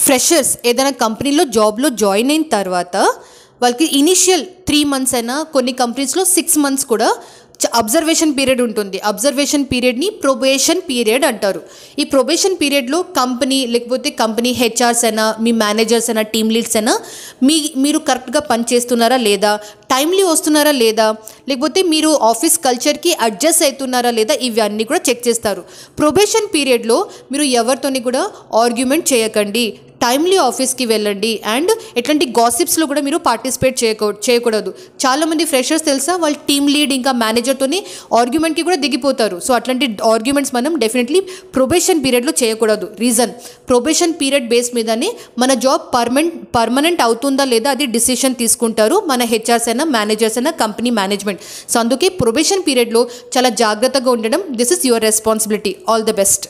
Freshers ఏదైనా కంపెనీలో జాబ్లో జాయిన్ అయిన తర్వాత వాళ్ళకి ఇనిషియల్ 3 months అయినా కొన్ని కంపెనీస్లో 6 months కూడా అబ్జర్వేషన్ పీరియడ్ ఉంటుంది. అబ్జర్వేషన్ పీరియడ్ని ప్రొబేషన్ పీరియడ్ అంటారు. ఈ ప్రొబేషన్ పీరియడ్లో కంపెనీ లేకపోతే కంపెనీ హెచ్ఆర్స్ అయినా మీ మేనేజర్స్ అయినా టీమ్ లీడ్స్ అయినా మీరు కరెక్ట్గా పని చేస్తున్నారా లేదా, టైమ్లీ వస్తున్నారా లేదా, లేకపోతే మీరు ఆఫీస్ కల్చర్కి అడ్జస్ట్ అవుతున్నారా లేదా, ఇవన్నీ కూడా చెక్ చేస్తారు. ప్రొబేషన్ పీరియడ్లో మీరు ఎవరితోని కూడా ఆర్గ్యుమెంట్ చేయకండి, టైమ్లీ ఆఫీస్కి వెళ్ళండి అండ్ ఎట్లాంటి గాసిప్స్లో కూడా మీరు పార్టిసిపేట్ చేయకూడదు. చాలామంది ఫ్రెషర్స్ తెలుసా వాళ్ళ టీమ్ లీడ్ ఇంకా మేనేజర్తోని ఆర్గ్యుమెంట్కి కూడా దిగిపోతారు. సో అట్లాంటి ఆర్గ్యుమెంట్స్ మనం డెఫినెట్లీ ప్రొబేషన్ పీరియడ్లో చేయకూడదు. రీజన్ ప్రొబేషన్ పీరియడ్ బేస్ మీదనే మన జాబ్ పర్మనెంట్ అవుతుందా లేదా అది డిసిషన్ తీసుకుంటారు మన హెచ్ఆర్స్ అయినా మేనేజర్స్ అయినా కంపెనీ మేనేజ్మెంట్. సో అందుకే ప్రొబేషన్ పీరియడ్లో చాలా జాగ్రత్తగా ఉండడం, this is your responsibility. All the best.